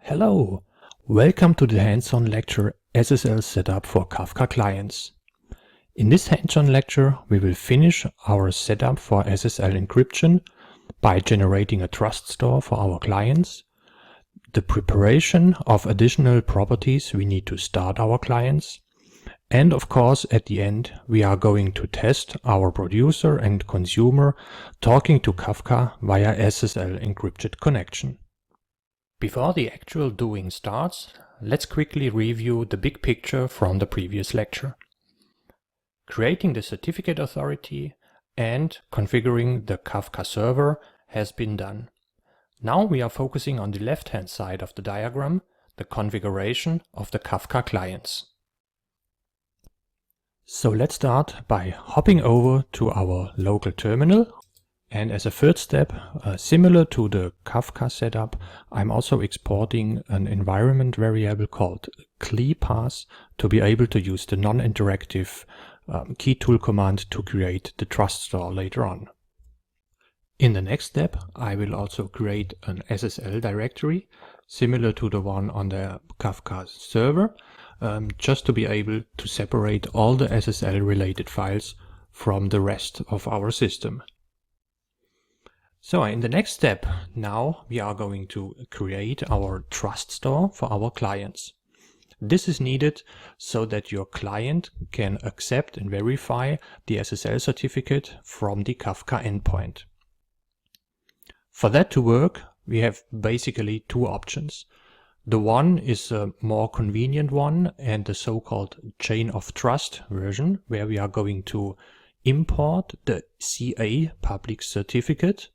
Hello, welcome to the hands-on lecture SSL Setup for Kafka Clients. In this hands-on lecture, we will finish our setup for SSL encryption by generating a trust store for our clients, the preparation of additional properties we need to start our clients, and of course at the end we are going to test our producer and consumer talking to Kafka via SSL encrypted connection. Before the actual doing starts, let's quickly review the big picture from the previous lecture. Creating the certificate authority and configuring the Kafka server has been done. Now we are focusing on the left-hand side of the diagram, the configuration of the Kafka clients. So let's start by hopping over to our local terminal. And as a third step, similar to the Kafka setup, I'm also exporting an environment variable called CLI-pass to be able to use the non-interactive key tool command to create the trust store later on. In the next step, I will also create an SSL directory, similar to the one on the Kafka server, just to be able to separate all the SSL related files from the rest of our system. So in the next step, now we are going to create our trust store for our clients. This is needed so that your client can accept and verify the SSL certificate from the Kafka endpoint. For that to work, we have basically two options. The one is a more convenient one and the so-called chain of trust version, where we are going to import the CA public certificate.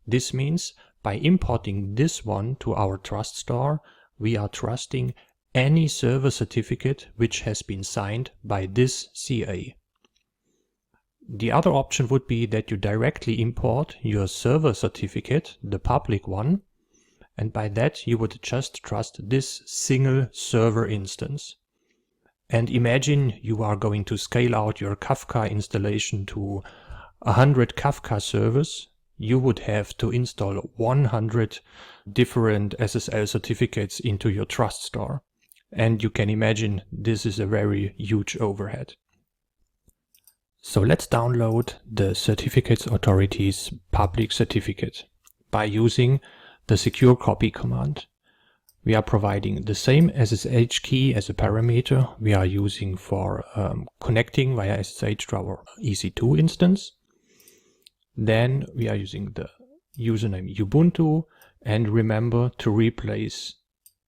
This means by importing this one to our trust store, we are trusting any server certificate which has been signed by this CA. The other option would be that you directly import your server certificate, the public one, and by that you would just trust this single server instance. And imagine you are going to scale out your Kafka installation to 100 Kafka servers. You would have to install 100 different SSL certificates into your trust store. And you can imagine this is a very huge overhead. So let's download the Certificates Authorities public certificate by using the secure copy command. We are providing the same SSH key as a parameter we are using for connecting via SSH to our EC2 instance. Then we are using the username Ubuntu, and remember to replace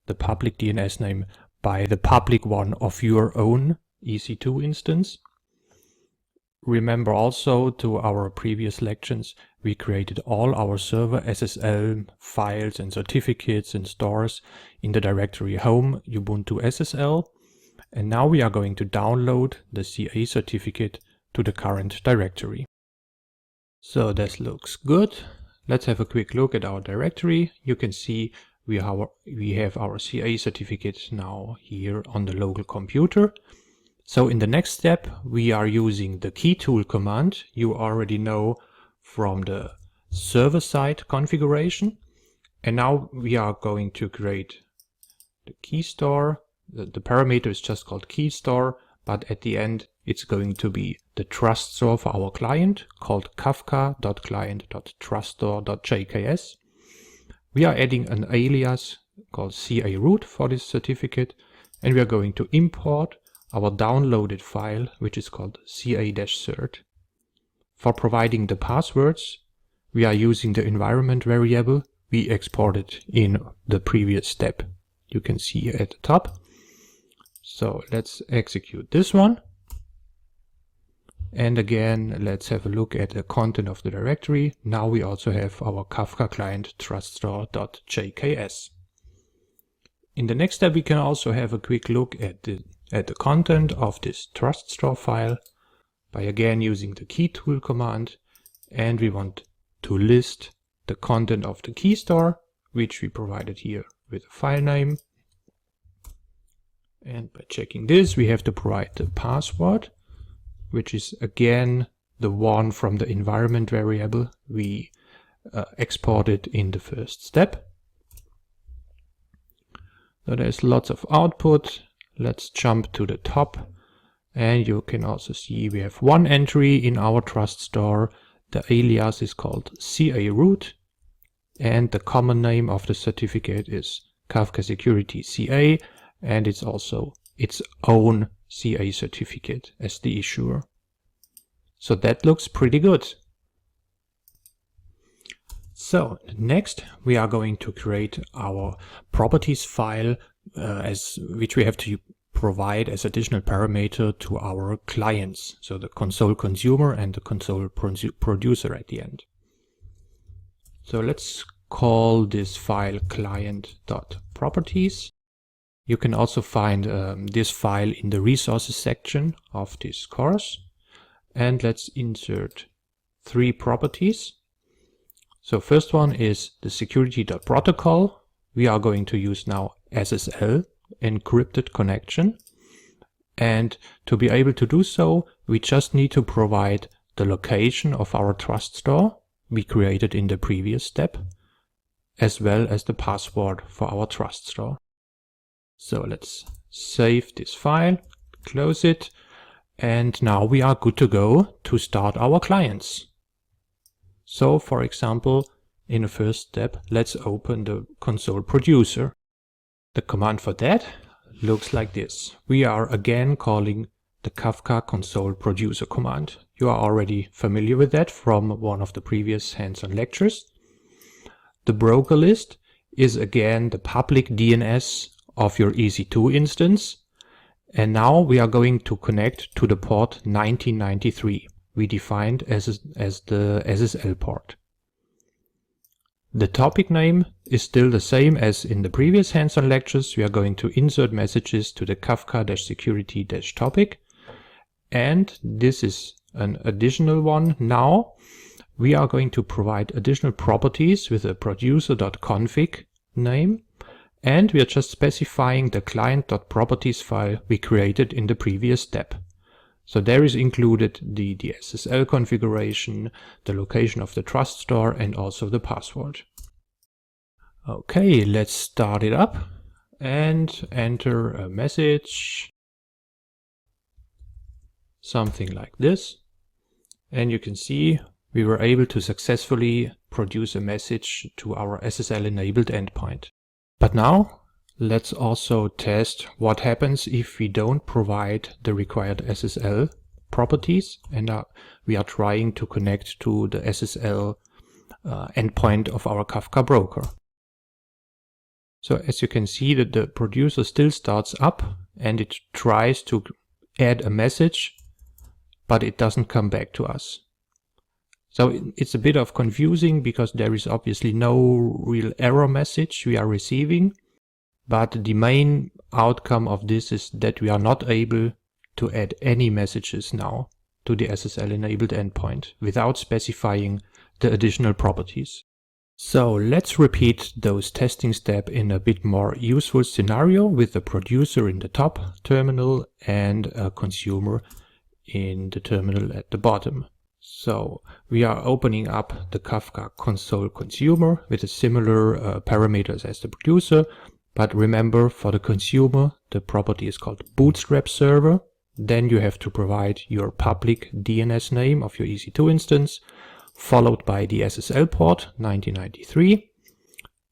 the public DNS name by the public one of your own EC2 instance. Remember also to our previous lectures, we created all our server SSL files and certificates and stores in the directory home Ubuntu SSL, and now we are going to download the CA certificate to the current directory. So this looks good. Let's have a quick look at our directory. You can see we have our CA certificate now here on the local computer. So in the next step, we are using the key tool command you already know from the server-side configuration. And now we are going to create the key store. The parameter is just called key store, but at the end it's going to be the trust store for our client called kafka.client.truststore.jks. We are adding an alias called CA root for this certificate, and we are going to import our downloaded file, which is called ca-cert. For providing the passwords, we are using the environment variable we exported in the previous step. You can see at the top. So let's execute this one. And again, let's have a look at the content of the directory. Now we also have our Kafka client truststore.jks. In the next step, we can also have a quick look at the content of this trust store file by again using the key tool command. And we want to list the content of the key store, which we provided here with a file name. And by checking this, we have to provide the password, which is again the one from the environment variable we exported in the first step. So there's lots of output. Let's jump to the top. And you can also see we have one entry in our trust store. The alias is called CA root. And the common name of the certificate is Kafka Security CA. And it's also its own CA certificate as the issuer. So that looks pretty good. So next we are going to create our properties file which we have to provide as additional parameter to our clients. So the console consumer and the console producer at the end. So let's call this file client.properties. You can also find this file in the resources section of this course. And let's insert 3 properties. So first one is the security.protocol. We are going to use now SSL, encrypted connection. And to be able to do so, we just need to provide the location of our trust store we created in the previous step, as well as the password for our trust store. So let's save this file, close it, and now we are good to go to start our clients. So for example, in the first step, let's open the console producer. The command for that looks like this. We are again calling the Kafka console producer command. You are already familiar with that from one of the previous hands-on lectures. The broker list is again the public DNS of your EC2 instance. And now we are going to connect to the port 1993 we defined as the SSL port. The topic name is still the same as in the previous hands-on lectures. We are going to insert messages to the Kafka-security-topic. And this is an additional one now. We are going to provide additional properties with a producer.config name. And we are just specifying the client.properties file we created in the previous step. So there is included the SSL configuration, the location of the trust store, and also the password. Okay, let's start it up and enter a message. Something like this. And you can see we were able to successfully produce a message to our SSL enabled endpoint. But now let's also test what happens if we don't provide the required SSL properties and we are trying to connect to the SSL endpoint of our Kafka broker. So as you can see that the producer still starts up and it tries to add a message, but it doesn't come back to us. So it's a bit of confusing because there is obviously no real error message we are receiving. But the main outcome of this is that we are not able to add any messages now to the SSL enabled endpoint without specifying the additional properties. So let's repeat those testing steps in a bit more useful scenario with the producer in the top terminal and a consumer in the terminal at the bottom. So we are opening up the Kafka console consumer with a similar parameters as the producer. But remember, for the consumer, the property is called bootstrap server. Then you have to provide your public DNS name of your EC2 instance, followed by the SSL port 1993.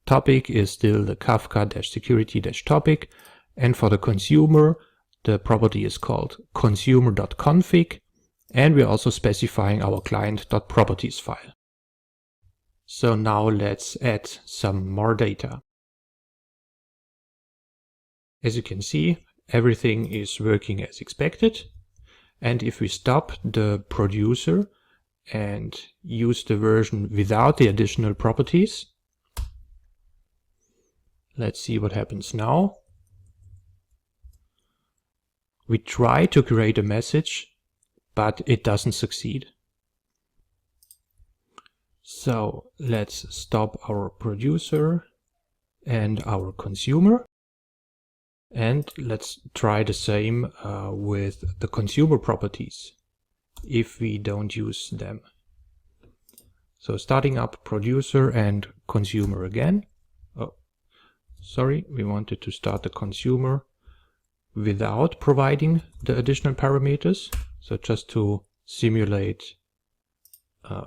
Topic is still the Kafka-security-topic. And for the consumer, the property is called consumer.config. And we're also specifying our client.properties file. So now let's add some more data. As you can see, everything is working as expected. And if we stop the producer and use the version without the additional properties, let's see what happens now. We try to create a message, but it doesn't succeed. So let's stop our producer and our consumer. And let's try the same with the consumer properties if we don't use them. So starting up producer and consumer again. Oh, Sorry, we wanted to start the consumer without providing the additional parameters. So just to simulate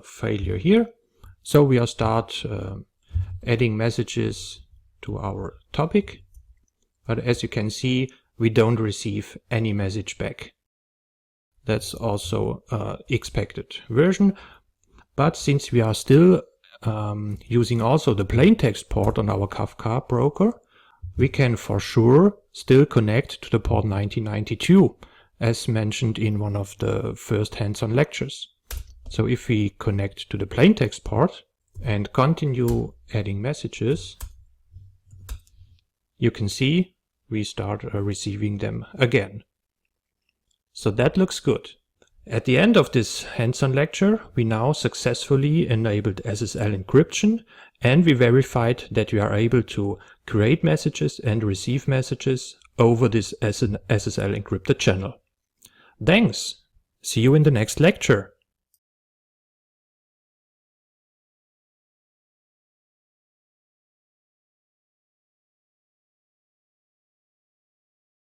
failure here. So we start adding messages to our topic, but as you can see, we don't receive any message back. That's also expected version, but since we are still using also the plain text port on our Kafka broker, we can for sure still connect to the port 1992, as mentioned in one of the first hands-on lectures. So if we connect to the plain text port and continue adding messages, you can see we start receiving them again. So that looks good. At the end of this hands-on lecture, we now successfully enabled SSL encryption, and we verified that we are able to create messages and receive messages over this SSL encrypted channel. Thanks! See you in the next lecture.